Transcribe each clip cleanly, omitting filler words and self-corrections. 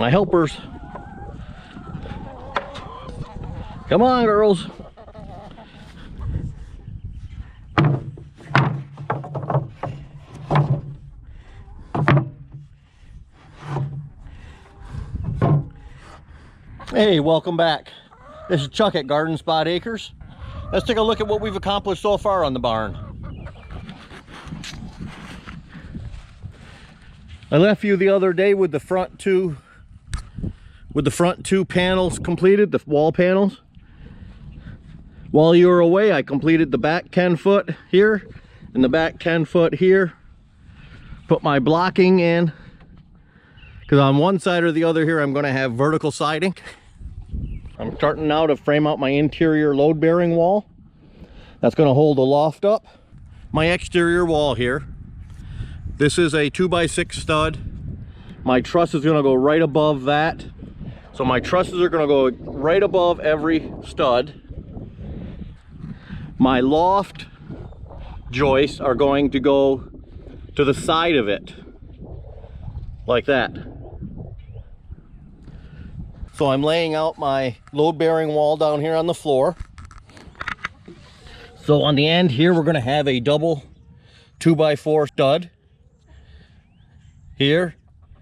My helpers. Come on, girls. Hey, welcome back. This is Chuck at Garden Spot Acres. Let's take a look at what we've accomplished so far on the barn. I left you the other day with the front two panels completed, the wall panels. While you were away, I completed the back 10 foot here and the back 10 foot here. Put my blocking in, because on one side or the other here I'm going to have vertical siding. I'm starting now to frame out my interior load bearing wall. That's going to hold the loft up. My exterior wall here. This is a 2x6 stud. My truss is going to go right above that. So my trusses are going to go right above every stud. My loft joists are going to go to the side of it, like that. So I'm laying out my load bearing wall down here on the floor. So on the end here, we're going to have a double 2x4 stud. Here,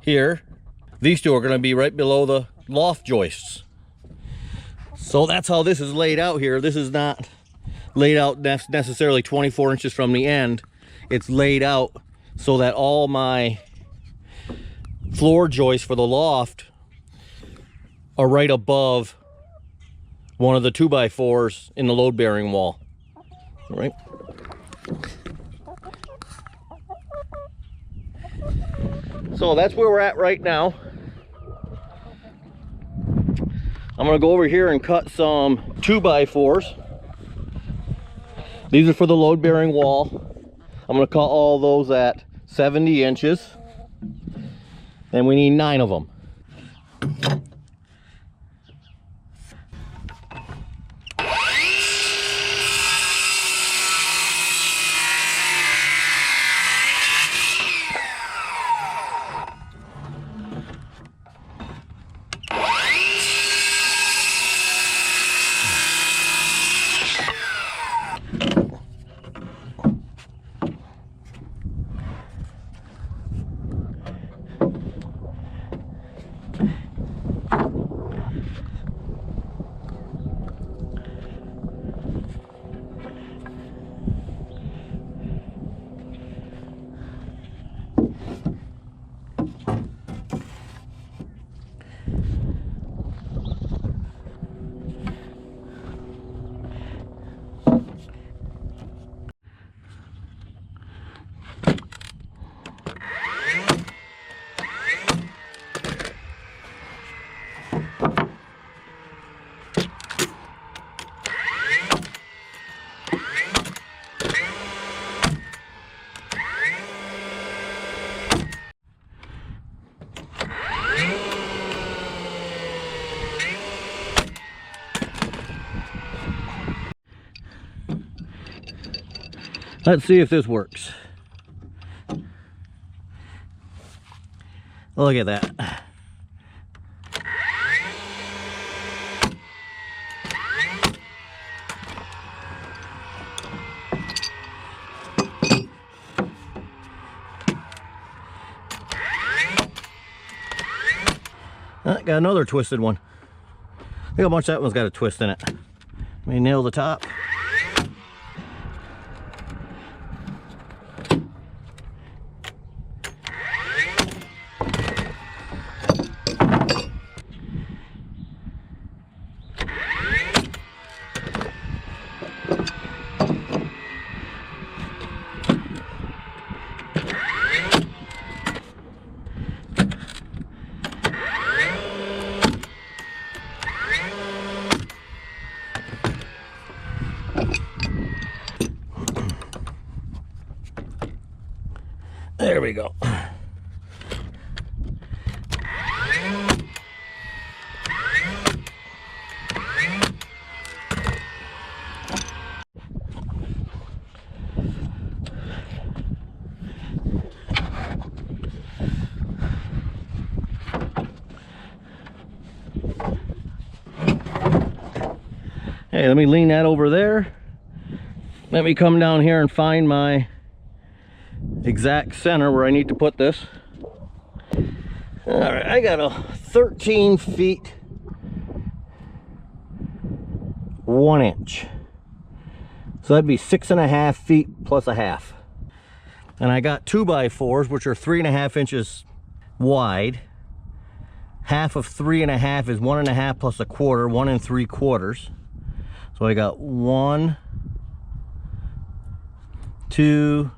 here. These two are going to be right below the loft joists. So that's how this is laid out here. This is not laid out necessarily 24 inches from the end. It's laid out so that all my floor joists for the loft are right above one of the 2x4s in the load bearing wall. All right. So that's where we're at right now. I'm going to go over here and cut some 2x4s. These are for the load bearing wall. I'm going to cut all those at 70 inches. And we need 9 of them. Let's see if this works. Look at that. Got another twisted one. Look how much that one's got a twist in it. Let me nail the top. There we go. Hey, let me lean that over there. Let me come down here and find my exact center where I need to put this. All right, I got a 13 feet 1 inch. So that'd be 6.5 feet plus a half. And I got 2x4s, which are 3.5 inches wide. Half of 3.5 is 1.5 plus a quarter, 1 3/4. So I got 1, 2,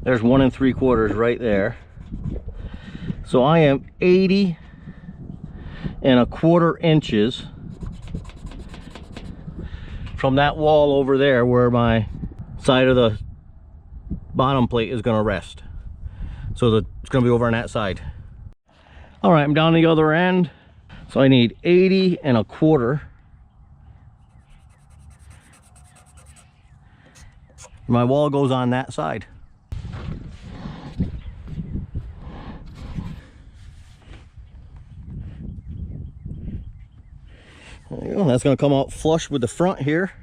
there's 1 3/4 right there. So I am 80.25 inches from that wall over there where my side of the bottom plate is going to rest. So it's going to be over on that side. All right, I'm down the other end. So I need 80.25. My wall goes on that side. There you go. That's going to come out flush with the front here,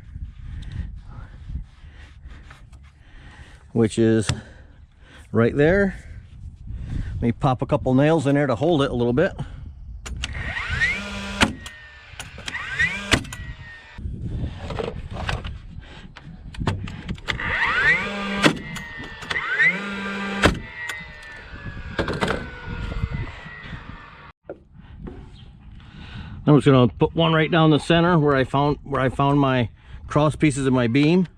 which is right there. Let me pop a couple nails in there to hold it a little bit. I'm just going to put one right down the center where I found my cross pieces of my beam.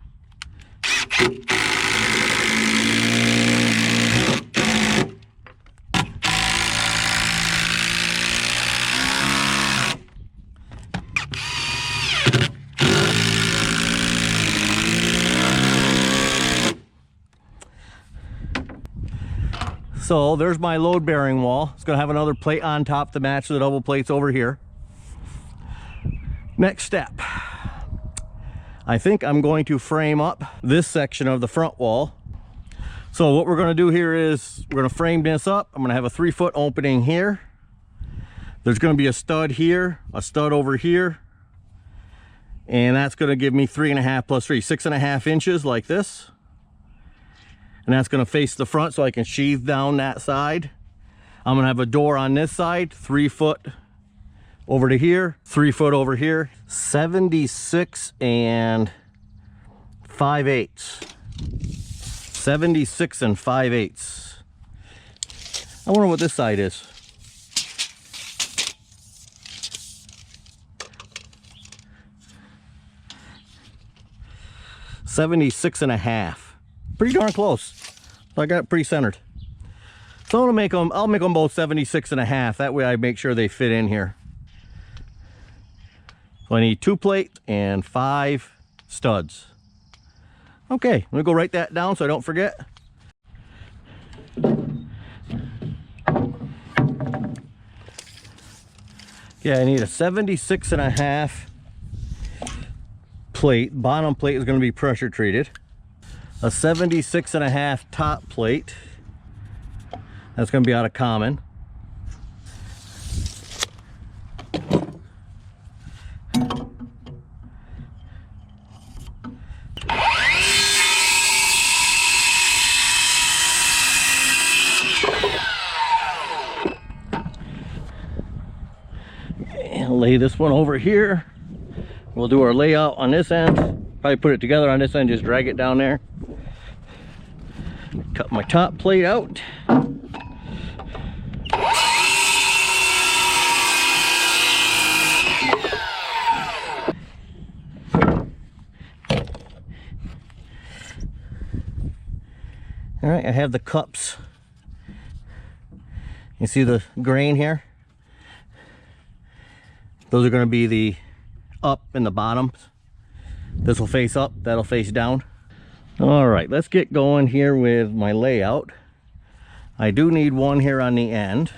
So there's my load bearing wall. It's going to have another plate on top to match the double plates over here. Next step, I think I'm going to frame up this section of the front wall. So what we're going to do here is we're going to frame this up. I'm going to have a 3-foot opening here. There's going to be a stud here, a stud over here, and that's going to give me 3.5 plus 3, 6.5 inches like this. And that's going to face the front so I can sheathe down that side. I'm going to have a door on this side, 3 foot over to here, 3 foot over here, 76 5/8. 76 5/8. I wonder what this side is. $76.5. Pretty darn close. So I got it pretty centered. So I'll make them both 76.5. That way I make sure they fit in here. So I need 2 plates and 5 studs. Okay, I'm gonna go write that down so I don't forget. Yeah, I need a 76.5 plate. Bottom plate is going to be pressure treated. A 76.5 top plate. That's going to be out of common. And lay this one over here. We'll do our layout on this end. Probably put it together on this end, just drag it down there. Cut my top plate out. All right, I have the cups. You see the grain here? Those are going to be the up and the bottoms. This will face up, that'll face down. All right, let's get going here with my layout. I do need one here on the end.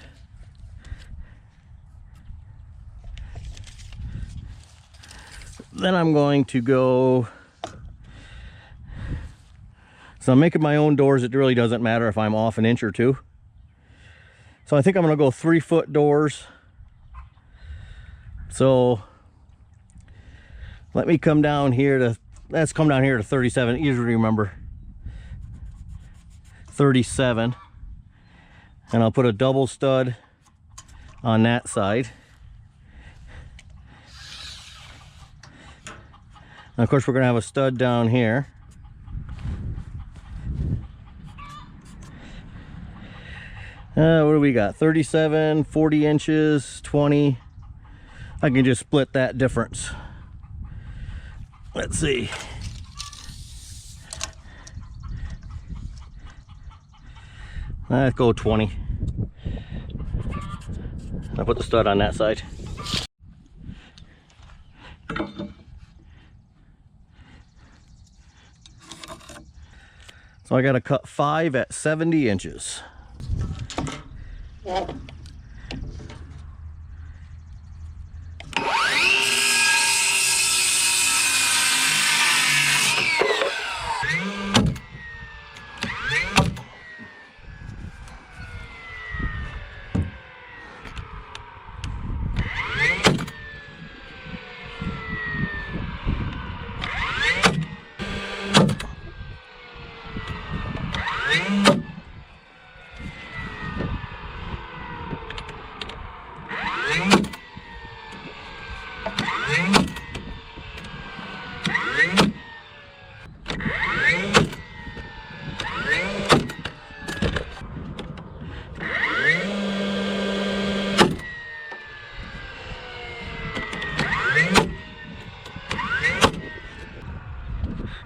Then I'm going to go, so I'm making my own doors. It really doesn't matter if I'm off an inch or two. So I think I'm going to go 3-foot doors. So Let me come down here to, let's come down here to 37. Easy to remember. 37. And I'll put a double stud on that side. And of course, we're going to have a stud down here. What do we got? 37, 40 inches, 20. I can just split that difference. Let's see. Let's go 20. I'll put the stud on that side. So I got to cut 5 at 70 inches.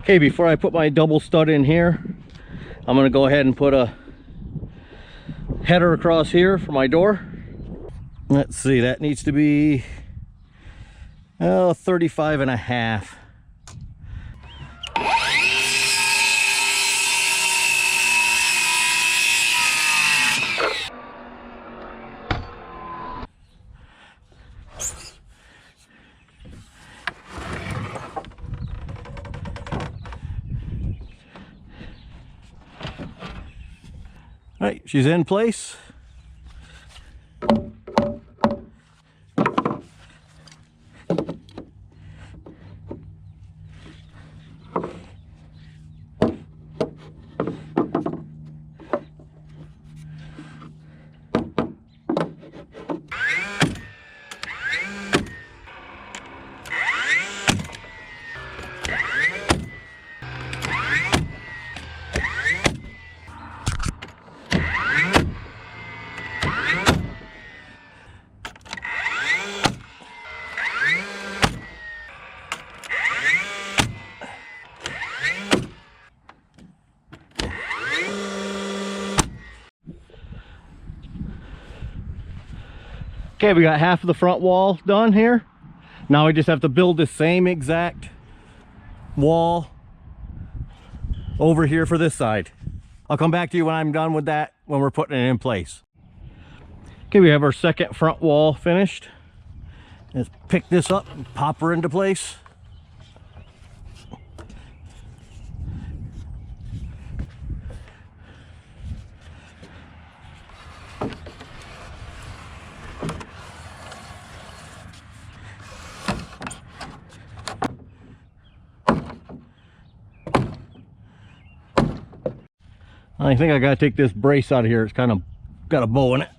Okay, before I put my double stud in here, I'm going to go ahead and put a header across here for my door. Let's see, that needs to be 35 and a half. All right, she's in place. Okay, we got half of the front wall done here. Now we just have to build the same exact wall over here for this side. I'll come back to you when I'm done with that, when we're putting it in place. Okay, we have our second front wall finished. Let's pick this up and pop her into place. I think I gotta take this brace out of here. It's kind of got a bow in it.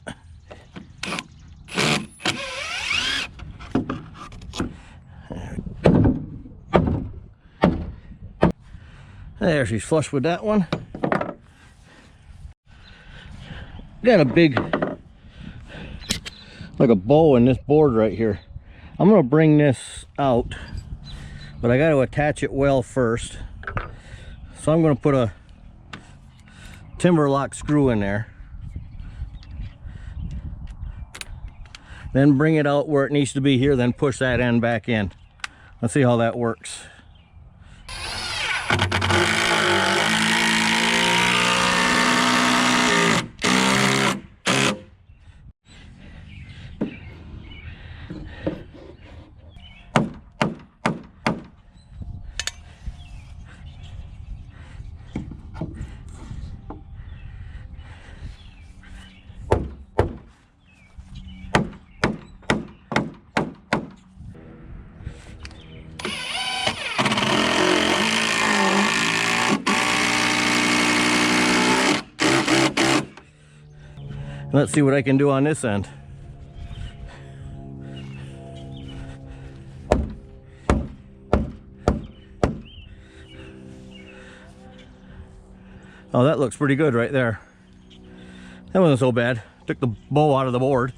There, she's flush with that one. Got a big, like a bow in this board right here. I'm gonna bring this out, but I got to attach it well first. So I'm gonna put a timber lock screw in there, then bring it out where it needs to be here, then push that end back in. Let's see how that works. Let's see what I can do on this end. Oh, that looks pretty good right there. That wasn't so bad. Took the bow out of the board.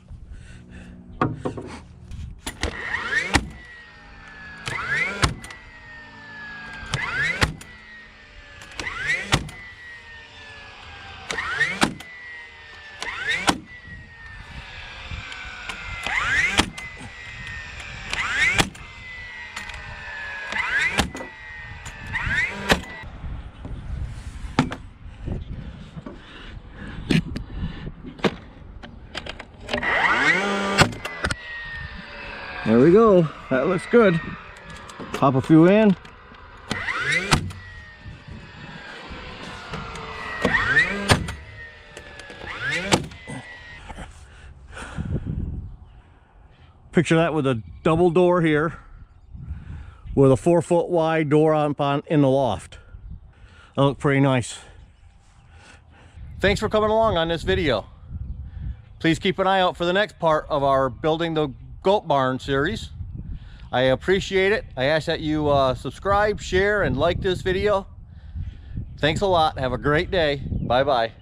There we go. That looks good. Pop a few in. Picture that with a double door here with a 4-foot wide door in the loft. That looked pretty nice. Thanks for coming along on this video. Please keep an eye out for the next part of our Building the Goat Barn series. I appreciate it. I ask that you subscribe, share, and like this video. Thanks a lot. Have a great day. Bye-bye.